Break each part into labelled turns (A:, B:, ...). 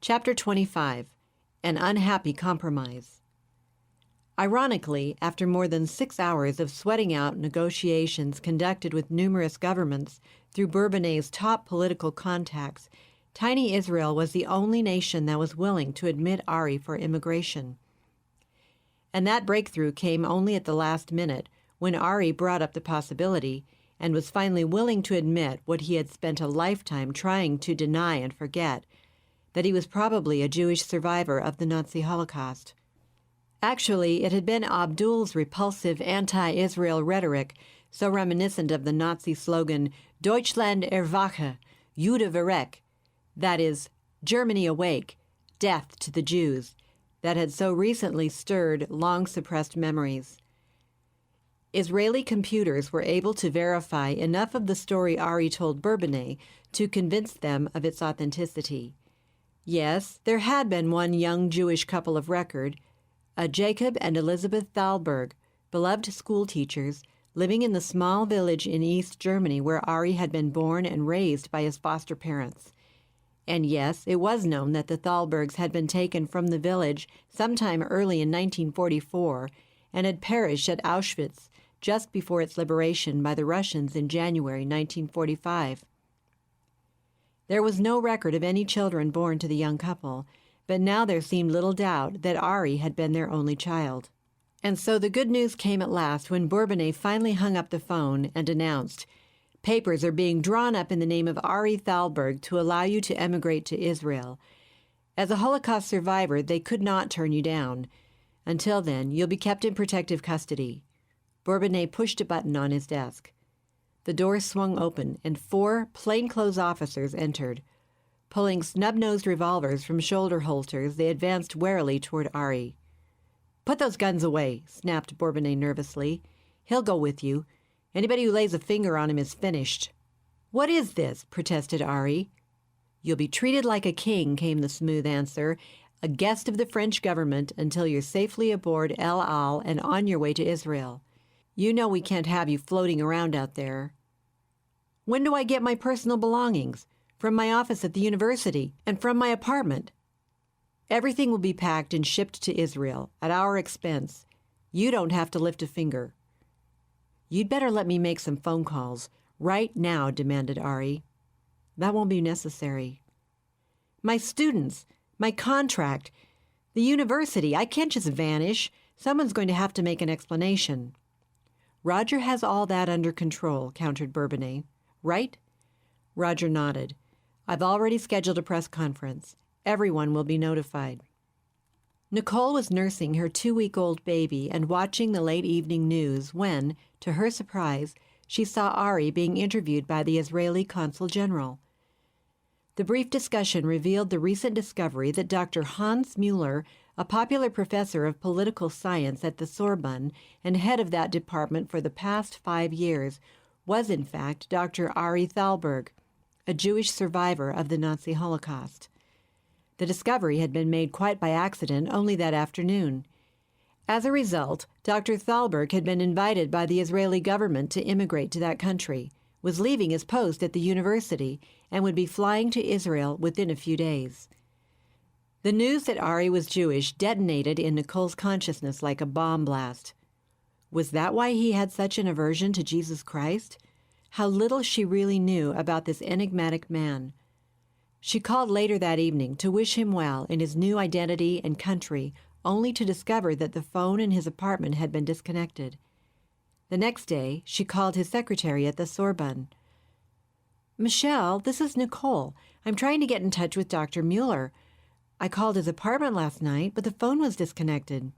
A: Chapter 25. An Unhappy Compromise. Ironically, after more than 6 hours of sweating out negotiations conducted with numerous governments through Bourbonnais' top political contacts, tiny Israel was the only nation that was willing to admit Ari for immigration. And that breakthrough came only at the last minute, when Ari brought up the possibility and was finally willing to admit what he had spent a lifetime trying to deny and forget, that he was probably a Jewish survivor of the Nazi Holocaust. Actually, it had been Abdul's repulsive anti-Israel rhetoric, so reminiscent of the Nazi slogan, Deutschland Erwache, verrecke, that is, Germany awake, death to the Jews, that had so recently stirred long-suppressed memories. Israeli computers were able to verify enough of the story Ari told Bourbonnais to convince them of its authenticity. Yes, there had been one young Jewish couple of record, a Jacob and Elizabeth Thalberg, beloved school teachers, living in the small village in East Germany where Ari had been born and raised by his foster parents. And yes, it was known that the Thalbergs had been taken from the village sometime early in 1944 and had perished at Auschwitz just before its liberation by the Russians in January 1945. There was no record of any children born to the young couple, but now there seemed little doubt that Ari had been their only child. And so the good news came at last when Bourbonnais finally hung up the phone and announced, "Papers are being drawn up in the name of Ari Thalberg to allow you to emigrate to Israel. As a Holocaust survivor, they could not turn you down. Until then, you'll be kept in protective custody." Bourbonnais pushed a button on his desk. The door swung open, and 4 plainclothes officers entered. Pulling snub-nosed revolvers from shoulder holsters, they advanced warily toward Ari. "Put those guns away," snapped Bourbonnais nervously. "He'll go with you. Anybody who lays a finger on him is finished." "What is this?" protested Ari. "You'll be treated like a king," came the smooth answer, "a guest of the French government until you're safely aboard El Al and on your way to Israel. You know we can't have you floating around out there." "When do I get my personal belongings? From my office at the university and from my apartment?" "Everything will be packed and shipped to Israel at our expense. You don't have to lift a finger." "You'd better let me make some phone calls. Right now," demanded Ari. "That won't be necessary." "My students, my contract, the university, I can't just vanish. Someone's going to have to make an explanation." "Roger has all that under control," countered Bourbonnais. "Right?" Roger nodded. "I've already scheduled a press conference. Everyone will be notified." Nicole was nursing her 2-week-old baby and watching the late evening news when, to her surprise, she saw Ari being interviewed by the Israeli Consul General. The brief discussion revealed the recent discovery that Dr. Hans Müller, a popular professor of political science at the Sorbonne and head of that department for the past 5 years, was in fact Dr. Ari Thalberg, a Jewish survivor of the Nazi Holocaust. The discovery had been made quite by accident only that afternoon. As a result, Dr. Thalberg had been invited by the Israeli government to immigrate to that country, was leaving his post at the university, and would be flying to Israel within a few days. The news that Ari was Jewish detonated in Nicole's consciousness like a bomb blast. Was that why he had such an aversion to Jesus Christ? How little she really knew about this enigmatic man. She called later that evening to wish him well in his new identity and country, only to discover that the phone in his apartment had been disconnected. The next day, she called his secretary at the Sorbonne. "Michelle, this is Nicole. I'm trying to get in touch with Dr. Müller. I called his apartment last night, but the phone was disconnected."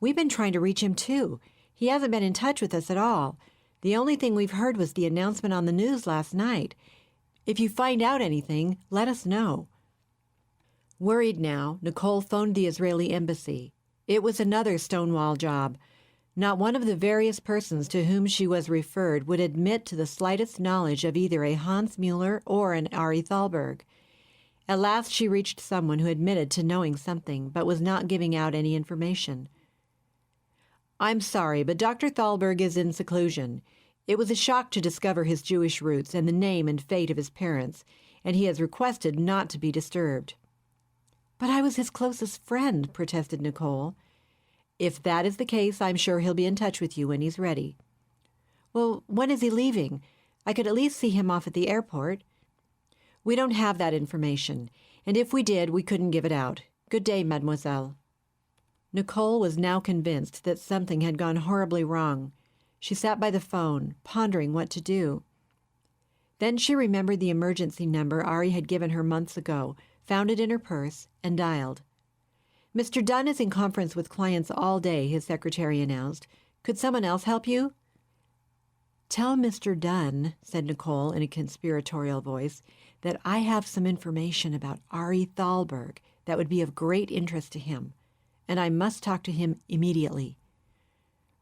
A: "We've been trying to reach him, too. He hasn't been in touch with us at all. The only thing we've heard was the announcement on the news last night. If you find out anything, let us know." Worried now, Nicole phoned the Israeli embassy. It was another stonewall job. Not one of the various persons to whom she was referred would admit to the slightest knowledge of either a Hans Müller or an Ari Thalberg. At last she reached someone who admitted to knowing something, but was not giving out any information. "I'm sorry, but Dr. Thalberg is in seclusion. It was a shock to discover his Jewish roots and the name and fate of his parents, and he has requested not to be disturbed." But I was his closest friend, protested Nicole. If that is the case, I'm sure he'll be in touch with you when he's ready. Well, when is he leaving? I could at least see him off at the airport. We don't have that information, and if we did, we couldn't give it out. Good day, mademoiselle. Nicole was now convinced that something had gone horribly wrong. She sat by the phone, pondering what to do. Then she remembered the emergency number Ari had given her months ago, found it in her purse, and dialed. Mr. Dunn is in conference with clients all day, his secretary announced. Could someone else help you? Tell Mr. Dunn, said Nicole in a conspiratorial voice, that I have some information about Ari Thalberg that would be of great interest to him, and I must talk to him immediately.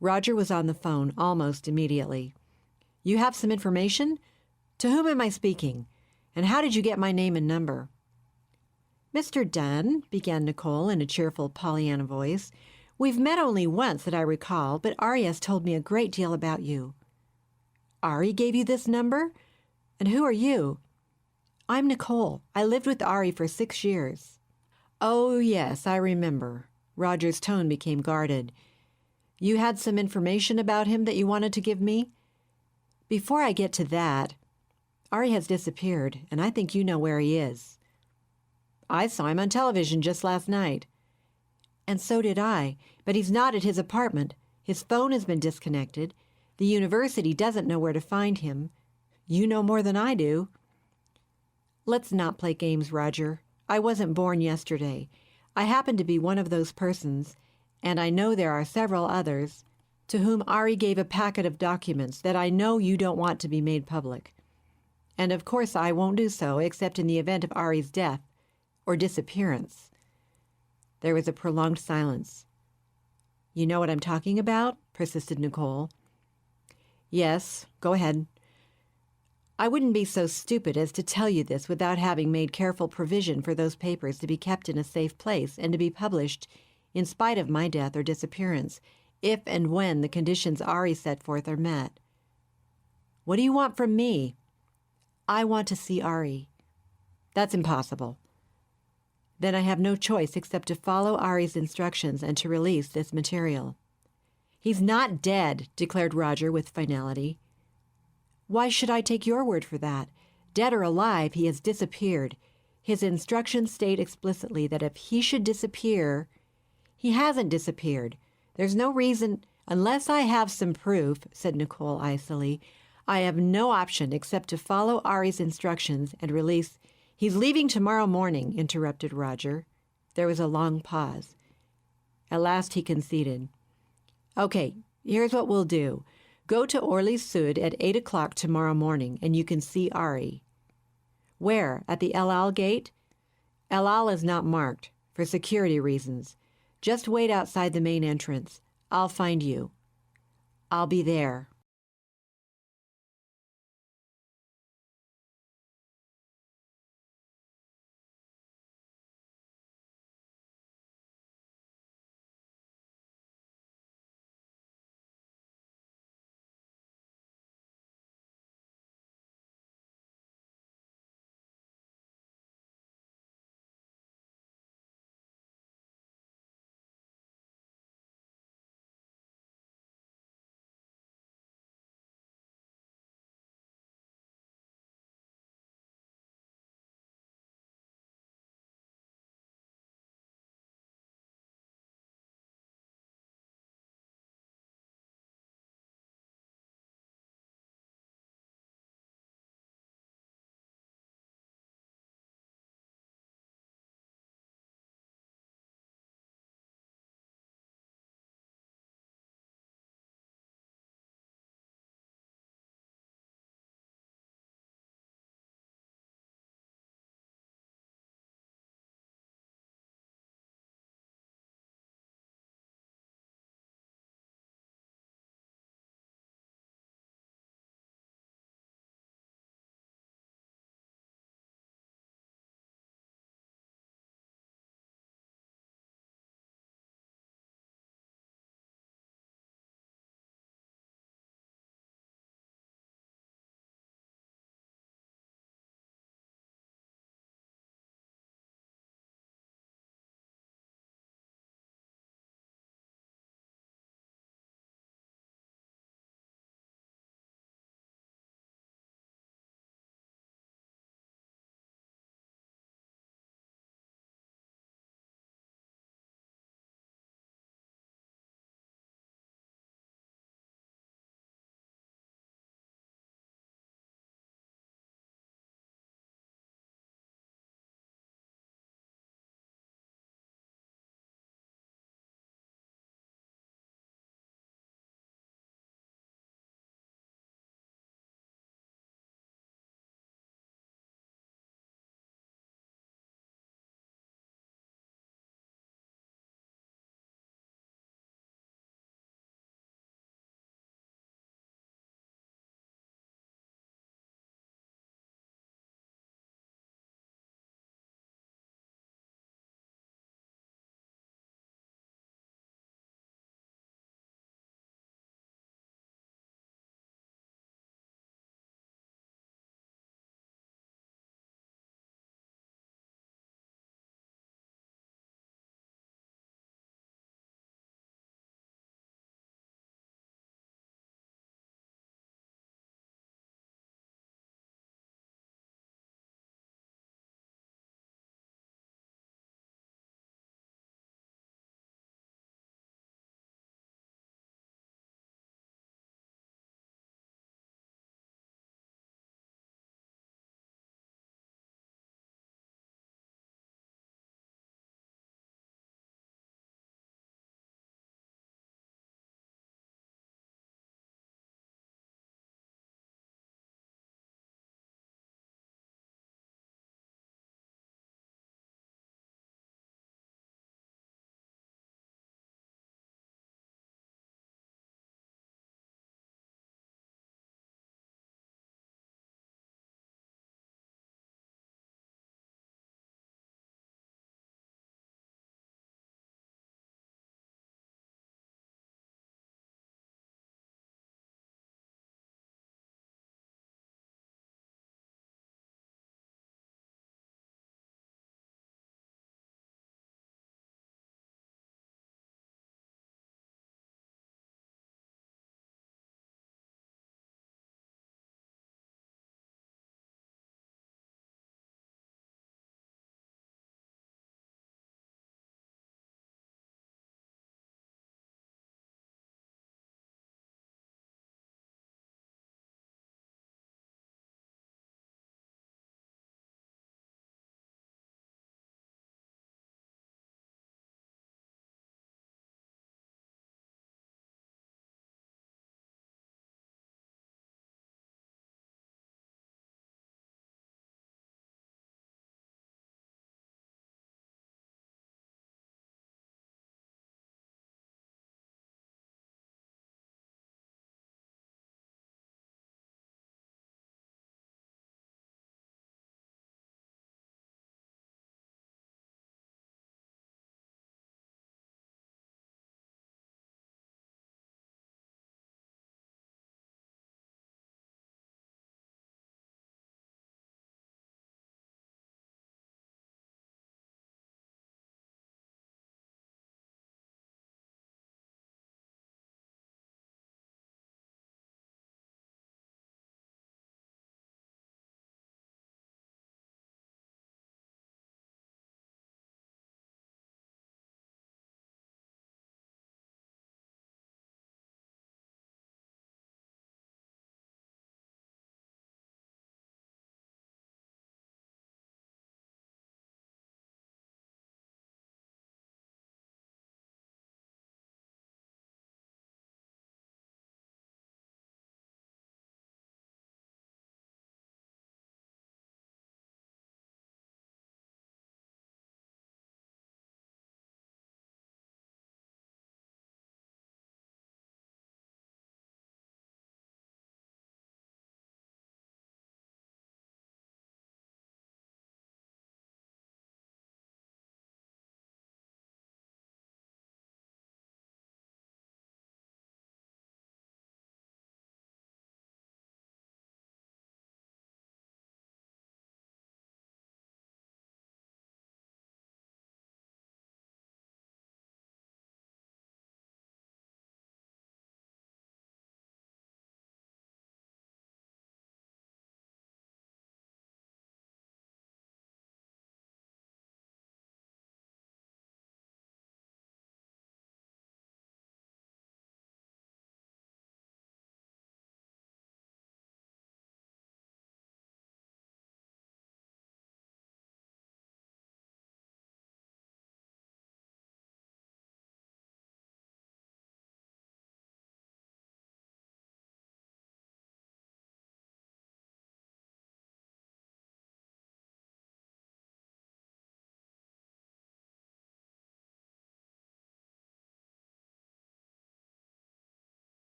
A: Roger was on the phone almost immediately. You have some information? To whom am I speaking? And how did you get my name and number? Mr. Dunn, began Nicole in a cheerful Pollyanna voice, we've met only once that I recall, but Ari has told me a great deal about you. Ari gave you this number? And who are you? I'm Nicole. I lived with Ari for 6 years. Oh, yes, I remember. Roger's tone became guarded. You had some information about him that you wanted to give me? Before I get to that, Ari has disappeared, and I think you know where he is. I saw him on television just last night. And so did I, but he's not at his apartment. His phone has been disconnected. The university doesn't know where to find him. You know more than I do. Let's not play games, Roger. I wasn't born yesterday. I happen to be one of those persons, and I know there are several others, to whom Ari gave a packet of documents that I know you don't want to be made public. And of course I won't do so except in the event of Ari's death or disappearance. There was a prolonged silence. You know what I'm talking about? Persisted Nicole. Yes, go ahead. I wouldn't be so stupid as to tell you this without having made careful provision for those papers to be kept in a safe place and to be published in spite of my death or disappearance, if and when the conditions Ari set forth are met. What do you want from me? I want to see Ari. That's impossible. Then I have no choice except to follow Ari's instructions and to release this material. He's not dead, declared Roger with finality. Why should I take your word for that? Dead or alive, he has disappeared. His instructions state explicitly that if he should disappear, he hasn't disappeared. There's no reason, unless I have some proof, said Nicole icily. I have no option except to follow Ari's instructions and release. He's leaving tomorrow morning, interrupted Roger. There was a long pause. At last he conceded. Okay, here's what we'll do. Go to Orly Sud at 8 o'clock tomorrow morning, and you can see Ari. Where? At the El Al gate? El Al is not marked, for security reasons. Just wait outside the main entrance. I'll find you. I'll be there.